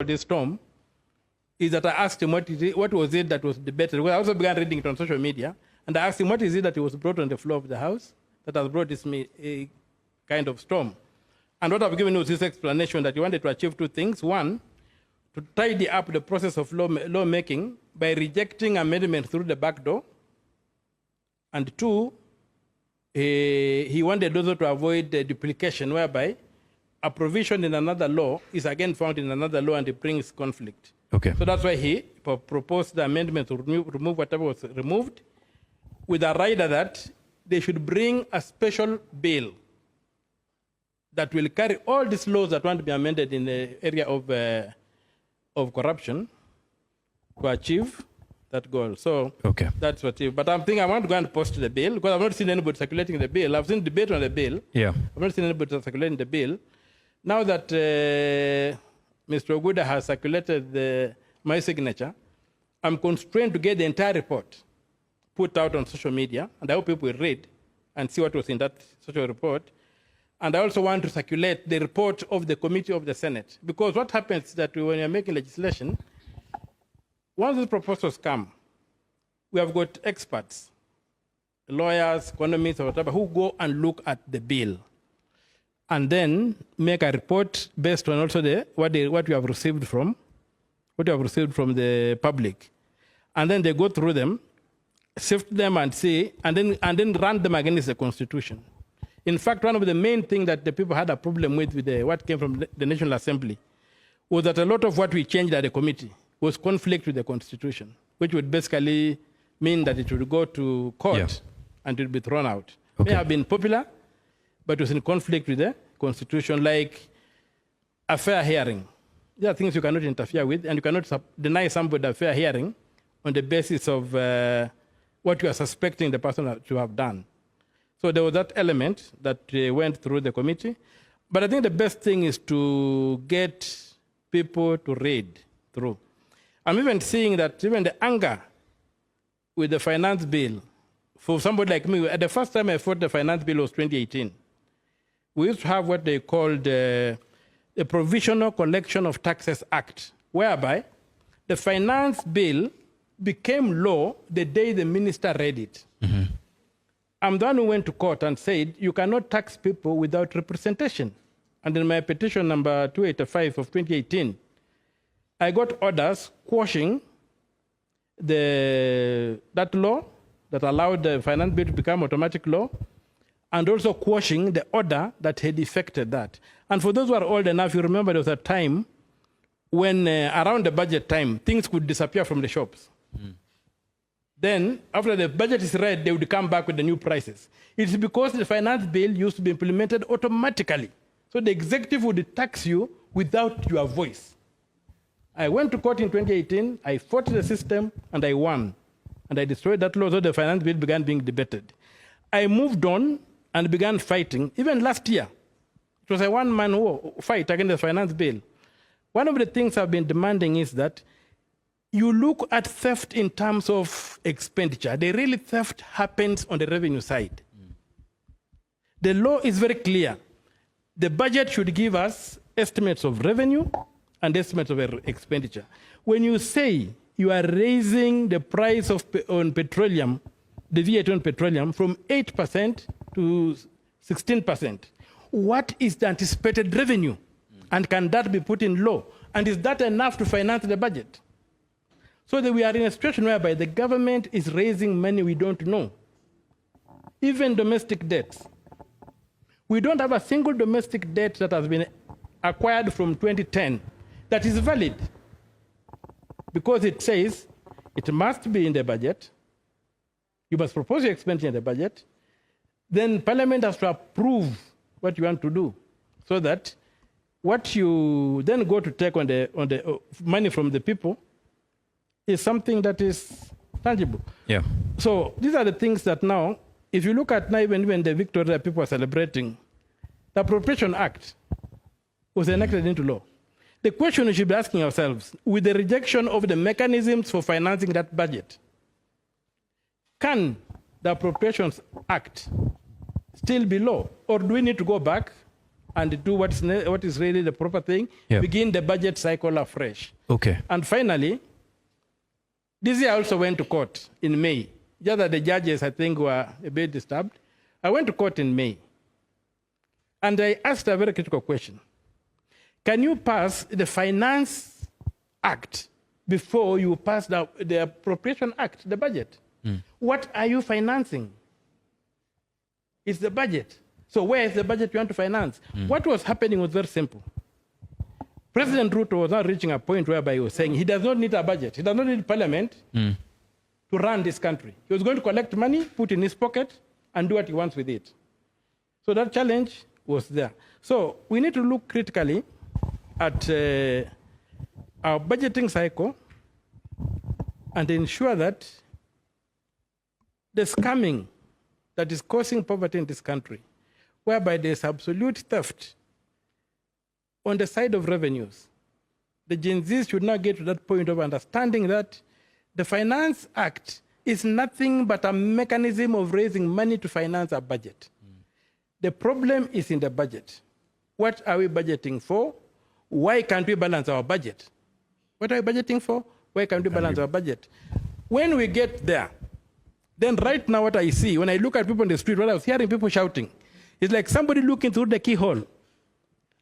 this storm is that I asked him what was it that was debated. Well, I also began reading it on social media, and I asked him what is it that was brought on the floor of the House that has brought this kind of storm. And what I've given was this explanation that he wanted to achieve two things. One, to tidy up the process of lawmaking by rejecting amendments through the back door. And two, he wanted also to avoid the duplication whereby a provision in another law is again found in another law and it brings conflict. Okay. So that's why he proposed the amendment to remove whatever was removed with a rider that they should bring a special bill that will carry all these laws that want to be amended in the area of corruption to achieve that goal. So okay, that's what it, but I'm thinking I want to go and post the bill because I've not seen anybody circulating the bill. I've seen debate on the bill. Yeah. I've not seen anybody circulating the bill. Now that Mr. Oguda has circulated my signature, I'm constrained to get the entire report put out on social media, and I hope people will read and see what was in that social report. And I also want to circulate the report of the committee of the Senate, because what happens is that when you're making legislation, once these proposals come, we have got experts, lawyers, economists, or whatever, who go and look at the bill and then make a report based on also what we have received from the public. And then they go through them, sift them and see, and then run them against the Constitution. In fact, one of the main things that the people had a problem with what came from the National Assembly was that a lot of what we changed at the committee was conflict with the Constitution, which would basically mean that it would go to court and it would be thrown out. Okay. May have been popular, but it was in conflict with the Constitution, like a fair hearing. There are things you cannot interfere with, and you cannot deny somebody a fair hearing on the basis of what you are suspecting the person to have done. So there was that element that went through the committee. But I think the best thing is to get people to read through. I'm even seeing that even the anger with the finance bill, for somebody like me, the first time I fought the finance bill was 2018. We used to have what they called the Provisional Collection of Taxes Act, whereby the finance bill became law the day the minister read it. Mm-hmm. I'm the one who went to court and said, you cannot tax people without representation. And in my petition number 285 of 2018, I got orders quashing that law that allowed the finance bill to become automatic law, and also quashing the order that had effected that. And for those who are old enough, you remember there was a time when around the budget time, things could disappear from the shops. Mm. Then, after the budget is read, they would come back with the new prices. It's because the finance bill used to be implemented automatically. So the executive would tax you without your voice. I went to court in 2018, I fought the system, and I won. And I destroyed that law, so the finance bill began being debated. I moved on and began fighting. Even last year, it was a one-man fight against the finance bill. One of the things I've been demanding is that you look at theft in terms of expenditure. The real theft happens on the revenue side. Mm. The law is very clear. The budget should give us estimates of revenue and estimates of expenditure. When you say you are raising the price on petroleum, the VAT on petroleum, from 8% to 16%, what is the anticipated revenue? And can that be put in law? And is that enough to finance the budget? So that we are in a situation whereby the government is raising money we don't know. Even domestic debts. We don't have a single domestic debt that has been acquired from 2010 that is valid, because it says it must be in the budget. You must propose your expenditure in the budget. Then Parliament has to approve what you want to do, so that what you then go to take on the money from the people is something that is tangible. Yeah. So these are the things that now, if you look at now, even the victory that people are celebrating, the Appropriation Act was enacted into law. The question we should be asking ourselves, with the rejection of the mechanisms for financing that budget, can the Appropriations Act still be law? Or do we need to go back and do what is really the proper thing, begin the budget cycle afresh. Okay. And finally, this year I also went to court in May. Just that the judges, I think, were a bit disturbed. I went to court in May. And I asked a very critical question. Can you pass the Finance Act before you pass the Appropriation Act, the budget? What are you financing? It's the budget. So where is the budget you want to finance? What was happening was very simple. President Ruto was now reaching a point whereby he was saying he does not need a budget. He does not need parliament to run this country. He was going to collect money, put in his pocket, and do what he wants with it. So that challenge was there. So we need to look critically at our budgeting cycle and ensure that the scamming that is causing poverty in this country, whereby there's absolute theft on the side of revenues, the Gen Zs should not get to that point of understanding that the Finance Act is nothing but a mechanism of raising money to finance a budget. The problem is in the budget. What are we budgeting for? Why can't we balance our budget? What are we budgeting for? Why can't we balance our budget? When we get there, then right now what I see, when I look at people in the street, when I was hearing people shouting, it's like somebody looking through the keyhole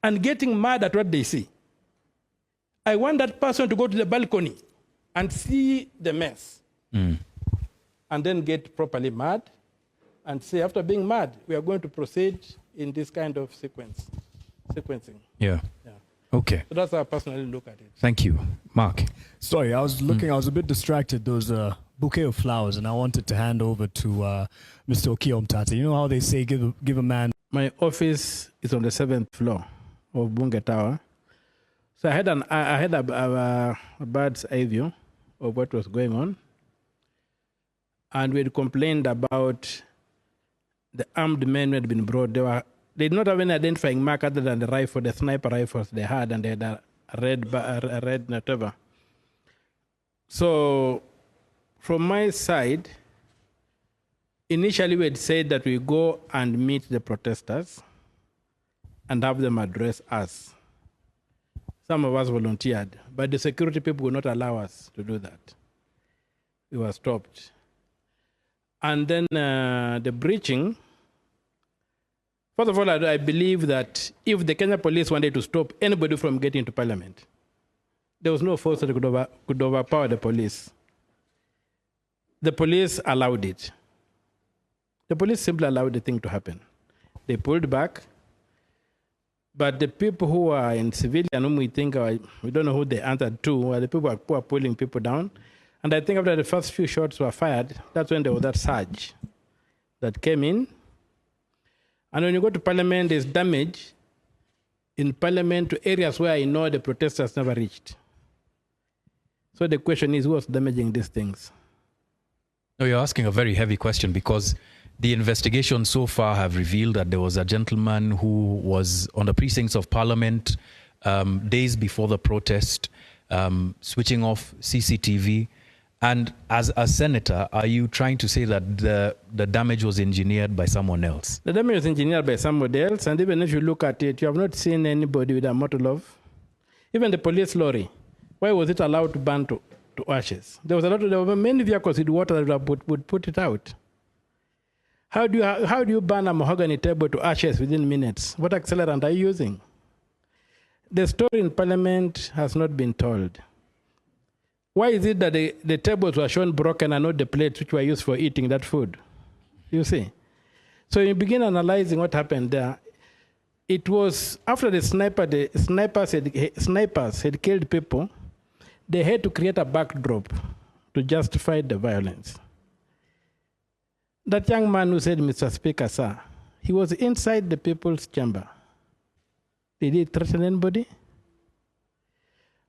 and getting mad at what they see. I want that person to go to the balcony and see the mess. And then get properly mad and say, after being mad, we are going to proceed in this kind of sequencing. Yeah. Okay. So that's how I personally look at it. Thank you. Mark. Sorry, I was looking, I was a bit distracted. There was a bouquet of flowers, and I wanted to hand over to Mr. Okiyah Omtatah. You know how they say, give a man. My office is on the 7th floor of Bunge Tower. So I had a bird's eye view of what was going on. And we had complained about the armed men who had been brought. They did not have any identifying mark other than the rifle, the sniper rifles they had, and they had a red whatever. So from my side, initially we had said that we go and meet the protesters and have them address us. Some of us volunteered, but the security people would not allow us to do that. We were stopped. And then the breaching, first of all, I believe that if the Kenya police wanted to stop anybody from getting into parliament, there was no force that could overpower the police. The police allowed it. The police simply allowed the thing to happen. They pulled back, but the people who are in civilian, whom we think we don't know who they answered to, are the people who are pulling people down. And I think after the first few shots were fired, that's when there was that surge that came in. And when you go to parliament, there's damage in parliament to areas where I know the protesters never reached. So the question is, who was damaging these things? No, you're asking a very heavy question, because the investigations so far have revealed that there was a gentleman who was on the precincts of parliament days before the protest, switching off CCTV. And as a senator, are you trying to say that the damage was engineered by someone else? The damage was engineered by somebody else, and even if you look at it, you have not seen anybody with a motor love. Even the police lorry, why was it allowed to burn to ashes? There were many vehicles with water that would put it out. How do you burn a mahogany table to ashes within minutes? What accelerant are you using? The story in parliament has not been told. Why is it that the tables were shown broken and not the plates which were used for eating that food? You see? So you begin analyzing what happened there. It was after the snipers had killed people, they had to create a backdrop to justify the violence. That young man who said, Mr. Speaker, sir, he was inside the people's chamber. Did he threaten anybody?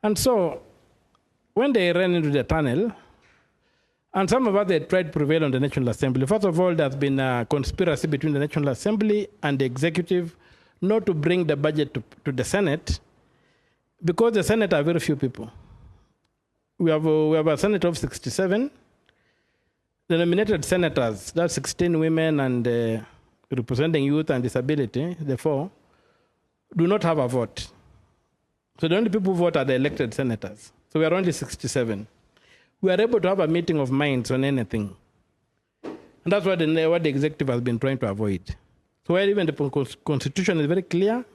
And so, when they ran into the tunnel, and some of us had tried to prevail on the National Assembly. First of all, there's been a conspiracy between the National Assembly and the executive not to bring the budget to the Senate, because the Senate are very few people. We have a Senate of 67. The nominated senators, that's 16 women and representing youth and disability, the 4, do not have a vote. So the only people who vote are the elected senators. So we are only 67. We are able to have a meeting of minds on anything. And that's what the executive has been trying to avoid. So where even the constitution is very clear,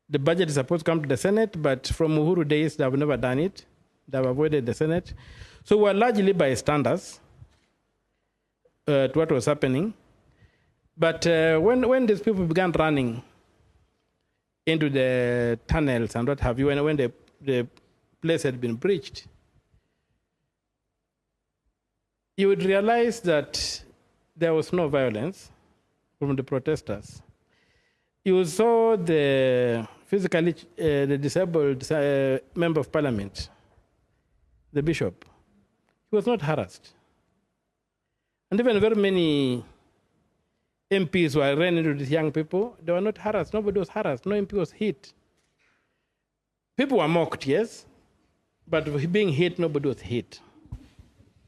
the budget is supposed to come to the Senate, but from Uhuru days, they have never done it. They have avoided the Senate. So we're largely bystanders to what was happening. But when these people began running into the tunnels and what have you, when the place had been breached, you would realize that there was no violence from the protesters. You saw the physically the disabled member of parliament, the bishop. He was not harassed. And even very many MPs were ran into these young people. They were not harassed. Nobody was harassed. No MP was hit. People were mocked, yes, but being hit, nobody was hit.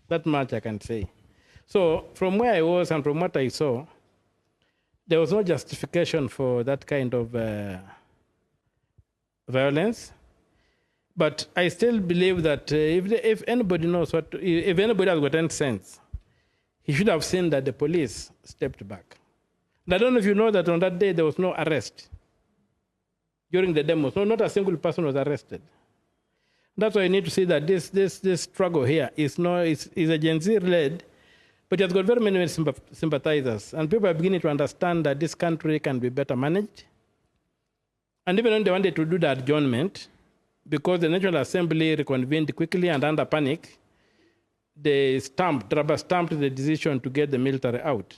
That much I can say. So from where I was and from what I saw, there was no justification for that kind of violence. But I still believe that if anybody knows if anybody has got any sense, he should have seen that the police stepped back. And I don't know if you know that on that day there was no arrest during the demos. No, not a single person was arrested. That's why you need to see that this struggle here is a Gen Z led, but it has got very many sympathizers. And people are beginning to understand that this country can be better managed. And even when they wanted to do the adjournment, because the National Assembly reconvened quickly and under panic, they rubber stamped the decision to get the military out.